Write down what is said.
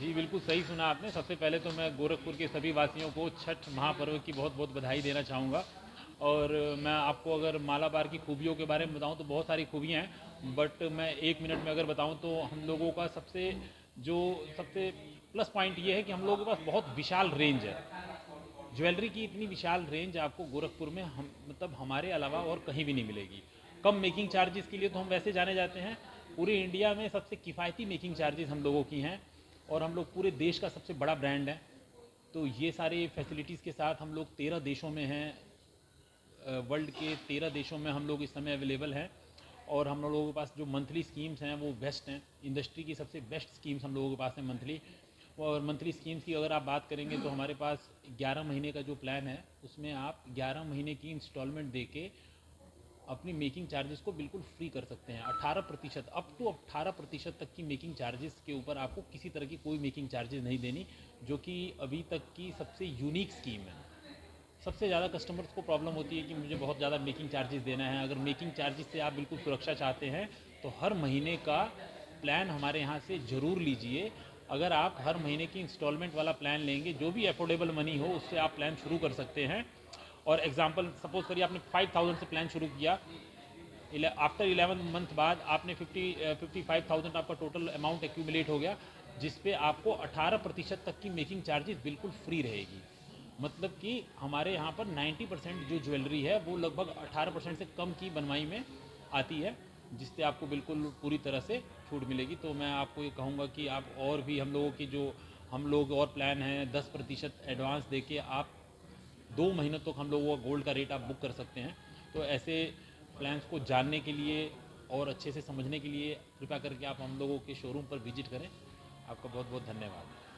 जी, बिल्कुल सही सुना आपने। सबसे पहले तो मैं गोरखपुर के सभी वासियों को छठ महापर्व की बहुत-बहुत बधाई देना चाहूँगा। और मैं आपको अगर मालाबार की खूबियों के बारे में बताऊँ तो बहुत सारी खूबियाँ हैं, बट मैं 1 मिनट में अगर बताऊँ तो हम लोगों का सबसे प्लस पॉइंट ये है कि हम लोगों के पास बहुत विशाल रेंज है। ज्वेलरी की इतनी विशाल रेंज आपको गोरखपुर में हम मतलब हमारे अलावा और कहीं भी नहीं मिलेगी। कम मेकिंग चार्जेस के लिए तो हम वैसे जाने जाते हैं, पूरे इंडिया में सबसे किफ़ायती मेकिंग चार्जेस हम लोगों की हैं, और हम लोग पूरे देश का सबसे बड़ा ब्रांड है। तो ये सारे फैसिलिटीज़ के साथ हम लोग 13 देशों में हैं, वर्ल्ड के 13 देशों में हम लोग इस समय अवेलेबल हैं। और हम लोगों के पास जो मंथली स्कीम्स हैं वो बेस्ट हैं, इंडस्ट्री की सबसे बेस्ट स्कीम्स हम लोगों के पास हैं मंथली। और मंथली स्कीम्स की अगर आप बात करेंगे तो हमारे पास 11 महीने का जो प्लान है उसमें आप 11 महीने की इंस्टॉलमेंट दे के अपनी मेकिंग चार्जेस को बिल्कुल फ्री कर सकते हैं। 18% अप टू 18% तक की मेकिंग चार्जेस के ऊपर आपको किसी तरह की कोई मेकिंग चार्जेस नहीं देनी, जो कि अभी तक की सबसे यूनिक स्कीम है। सबसे ज़्यादा कस्टमर्स को प्रॉब्लम होती है कि मुझे बहुत ज़्यादा मेकिंग चार्जेस देना है। अगर मेकिंग चार्जेस से आप बिल्कुल सुरक्षा चाहते हैं तो हर महीने का प्लान हमारे यहाँ से ज़रूर लीजिए। अगर आप हर महीने की इंस्टॉलमेंट वाला प्लान लेंगे, जो भी अफोर्डेबल मनी हो उससे आप प्लान शुरू कर सकते हैं। और एग्जांपल सपोज करिए आपने 5000 से प्लान शुरू किया, आफ्टर 11 मंथ बाद आपने 55,000 आपका टोटल अमाउंट एक्यूमुलेट हो गया, जिस पे आपको 18% तक की मेकिंग चार्जेस बिल्कुल फ्री रहेगी। मतलब कि हमारे यहाँ पर 90% जो ज्वेलरी है वो लगभग 18% से कम की बनवाई में आती है, जिससे आपको बिल्कुल पूरी तरह से छूट मिलेगी। तो मैं आपको ये कहूँगा कि आप और भी हम लोग और प्लान हैं, 10% एडवांस दे के आप 2 महीनों तक हम लोगों का गोल्ड का रेट आप बुक कर सकते हैं। तो ऐसे प्लान्स को जानने के लिए और अच्छे से समझने के लिए कृपया करके आप हम लोगों के शोरूम पर विजिट करें। आपका बहुत बहुत धन्यवाद।